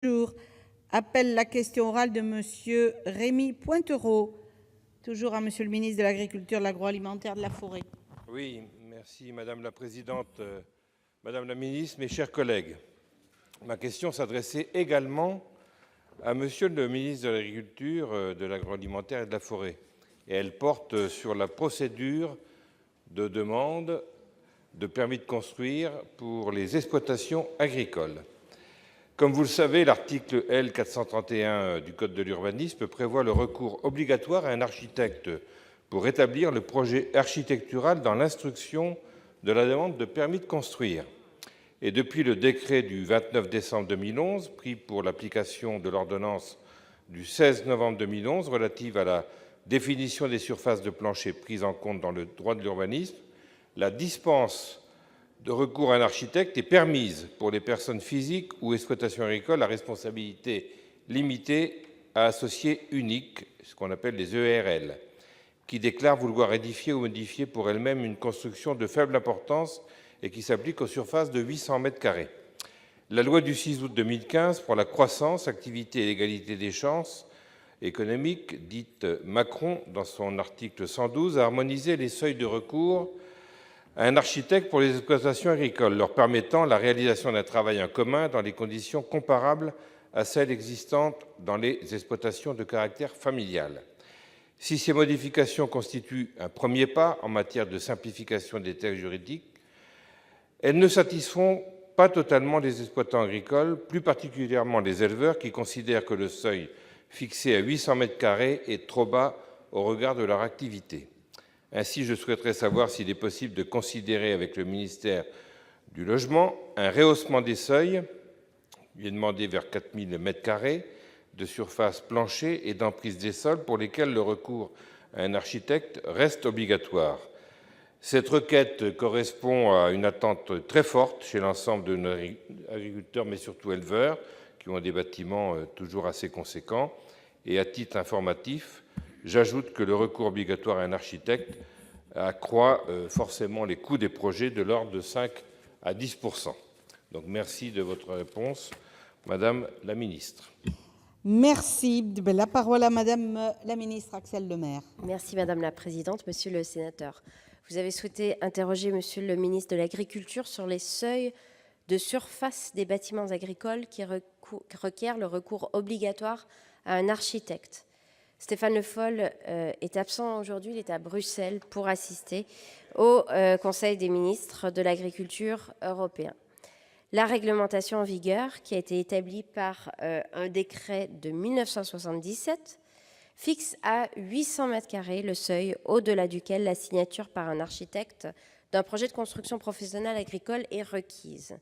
Jour appelle la question orale de Monsieur Rémy Pointereau, toujours à Monsieur le ministre de l'Agriculture, de l'Agroalimentaire, de la Forêt. Oui, merci Madame la Présidente, Madame la Ministre, mes chers collègues. Ma question s'adressait également à Monsieur le ministre de l'Agriculture, de l'Agroalimentaire et de la Forêt. Et elle porte sur la procédure de demande de permis de construire pour les exploitations agricoles. Comme vous le savez, l'article L. 431 du Code de l'urbanisme prévoit le recours obligatoire à un architecte pour établir le projet architectural dans l'instruction de la demande de permis de construire. Et depuis le décret du 29 décembre 2011, pris pour l'application de l'ordonnance du 16 novembre 2011 relative à la définition des surfaces de plancher prises en compte dans le droit de l'urbanisme, la dispense de recours à un architecte est permise pour les personnes physiques ou exploitations agricoles à responsabilité limitée à associé unique, ce qu'on appelle les EARL, qui déclarent vouloir édifier ou modifier pour elles-mêmes une construction de faible importance et qui s'applique aux surfaces de 800 mètres carrés. La loi du 6 août 2015 pour la croissance, activité et l'égalité des chances économiques, dite Macron, dans son article 112, a harmonisé les seuils de recours à un architecte pour les exploitations agricoles, leur permettant la réalisation d'un travail en commun dans des conditions comparables à celles existantes dans les exploitations de caractère familial. Si ces modifications constituent un premier pas en matière de simplification des textes juridiques, elles ne satisfont pas totalement les exploitants agricoles, plus particulièrement les éleveurs qui considèrent que le seuil fixé à 800 mètres carrés est trop bas au regard de leur activité. Ainsi, je souhaiterais savoir s'il est possible de considérer avec le ministère du Logement un rehaussement des seuils, il est demandé vers 4 000 m² de surface plancher et d'emprise des sols pour lesquels le recours à un architecte reste obligatoire. Cette requête correspond à une attente très forte chez l'ensemble de nos agriculteurs, mais surtout éleveurs, qui ont des bâtiments toujours assez conséquents. Et à titre informatif, j'ajoute que le recours obligatoire à un architecte accroît forcément les coûts des projets de l'ordre de 5 à 10 %. Donc merci de votre réponse, Madame la Ministre. Merci. La parole à Madame la ministre Axelle Lemaire. Merci Madame la Présidente. Monsieur le sénateur, vous avez souhaité interroger Monsieur le ministre de l'Agriculture sur les seuils de surface des bâtiments agricoles qui requièrent le recours obligatoire à un architecte. Stéphane Le Foll est absent aujourd'hui, il est à Bruxelles pour assister au Conseil des ministres de l'Agriculture européen. La réglementation en vigueur, qui a été établie par un décret de 1977, fixe à 800 m² le seuil au-delà duquel la signature par un architecte d'un projet de construction professionnelle agricole est requise.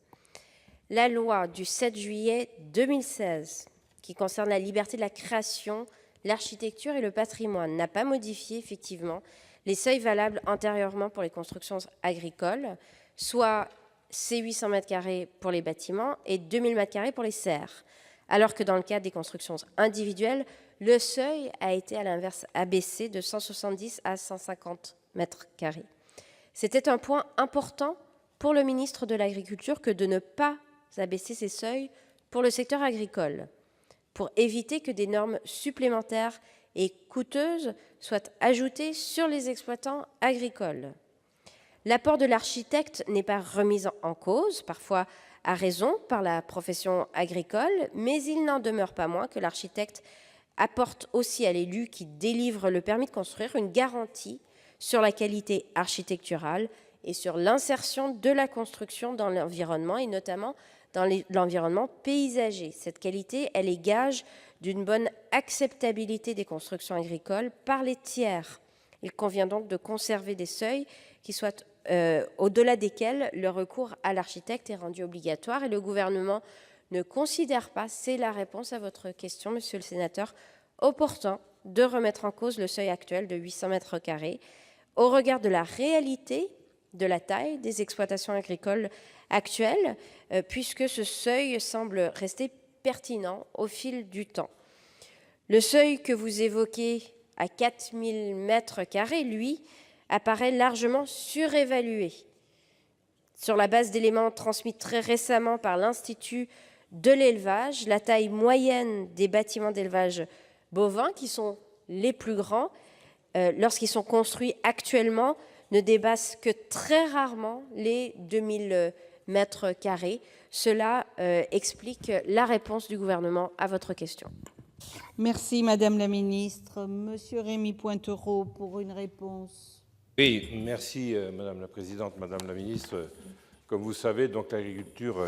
La loi du 7 juillet 2016, qui concerne la liberté de la création, l'architecture et le patrimoine, n'a pas modifié effectivement les seuils valables antérieurement pour les constructions agricoles, soit ces 800 m² pour les bâtiments et 2000 m² pour les serres, alors que dans le cadre des constructions individuelles, le seuil a été à l'inverse abaissé de 170 à 150 m². C'était un point important pour le ministre de l'Agriculture que de ne pas abaisser ces seuils pour le secteur agricole, pour éviter que des normes supplémentaires et coûteuses soient ajoutées sur les exploitants agricoles. L'apport de l'architecte n'est pas remis en cause, parfois à raison, par la profession agricole, mais il n'en demeure pas moins que l'architecte apporte aussi à l'élu qui délivre le permis de construire une garantie sur la qualité architecturale et sur l'insertion de la construction dans l'environnement, et notamment dans l'environnement paysager. Cette qualité, elle est gage d'une bonne acceptabilité des constructions agricoles par les tiers. Il convient donc de conserver des seuils qui soient au-delà desquels le recours à l'architecte est rendu obligatoire, et le gouvernement ne considère pas, c'est la réponse à votre question, monsieur le sénateur, opportun de remettre en cause le seuil actuel de 800 m² au regard de la réalité de la taille des exploitations agricoles actuelles, puisque ce seuil semble rester pertinent au fil du temps. Le seuil que vous évoquez à 4000 m², lui, apparaît largement surévalué. Sur la base d'éléments transmis très récemment par l'Institut de l'élevage. La taille moyenne des bâtiments d'élevage bovin, qui sont les plus grands, lorsqu'ils sont construits actuellement, ne dépassent que très rarement les 2000 mètres carrés. Cela explique la réponse du gouvernement à votre question. Merci, Madame la Ministre. Monsieur Rémy Pointereau, pour une réponse. Oui, merci, Madame la Présidente, Madame la Ministre. Comme vous savez, donc l'agriculture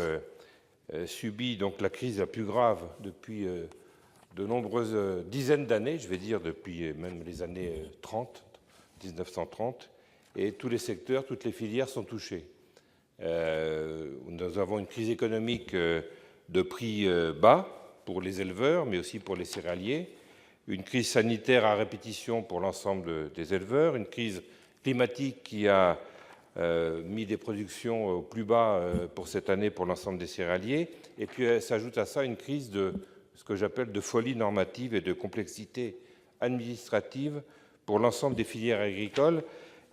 subit donc la crise la plus grave depuis de nombreuses dizaines d'années, je vais dire depuis même les années 1930, et tous les secteurs, toutes les filières sont touchées. Nous avons une crise économique de prix bas pour les éleveurs, mais aussi pour les céréaliers, une crise sanitaire à répétition pour l'ensemble des éleveurs, une crise climatique qui a mis des productions au plus bas pour cette année pour l'ensemble des céréaliers, et puis s'ajoute à ça une crise de ce que j'appelle de folie normative et de complexité administrative pour l'ensemble des filières agricoles.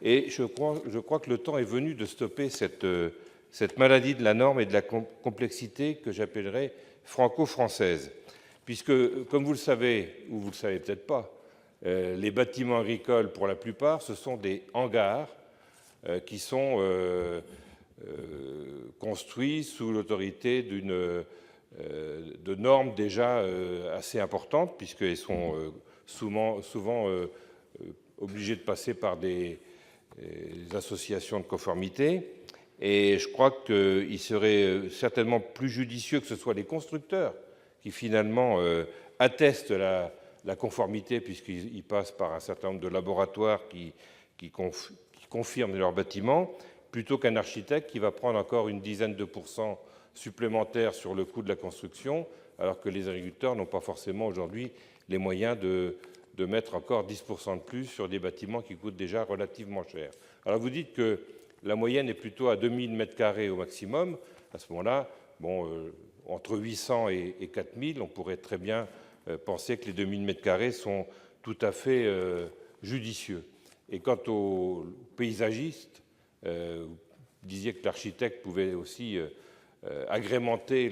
Et je crois que le temps est venu de stopper cette maladie de la norme et de la complexité que j'appellerais franco-française. Puisque, comme vous le savez, ou vous ne le savez peut-être pas, les bâtiments agricoles, pour la plupart, ce sont des hangars qui sont construits sous l'autorité de normes déjà assez importantes, puisqu'elles sont souvent obligées de passer par des associations de conformité. Et je crois qu'il serait certainement plus judicieux que ce soit les constructeurs qui finalement attestent la conformité, puisqu'ils passent par un certain nombre de laboratoires qui confirment leurs bâtiments, plutôt qu'un architecte qui va prendre encore une dizaine de pourcents supplémentaires sur le coût de la construction, alors que les agriculteurs n'ont pas forcément aujourd'hui les moyens de mettre encore 10% de plus sur des bâtiments qui coûtent déjà relativement cher. Alors vous dites que la moyenne est plutôt à 2000 m² au maximum. À ce moment-là, entre 800 et 4000, on pourrait très bien penser que les 2000 m² sont tout à fait judicieux. Et quant aux paysagistes, vous disiez que l'architecte pouvait aussi agrémenter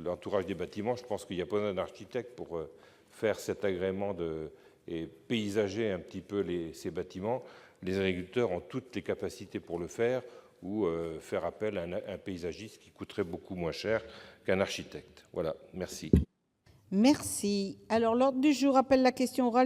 l'entourage des bâtiments. Je pense qu'il n'y a pas besoin d'un architecte pour faire cet agrément et paysager un petit peu ces bâtiments. Les agriculteurs ont toutes les capacités pour le faire, ou faire appel à un paysagiste qui coûterait beaucoup moins cher qu'un architecte. Voilà, merci. Merci. Alors, l'ordre du jour appelle la question orale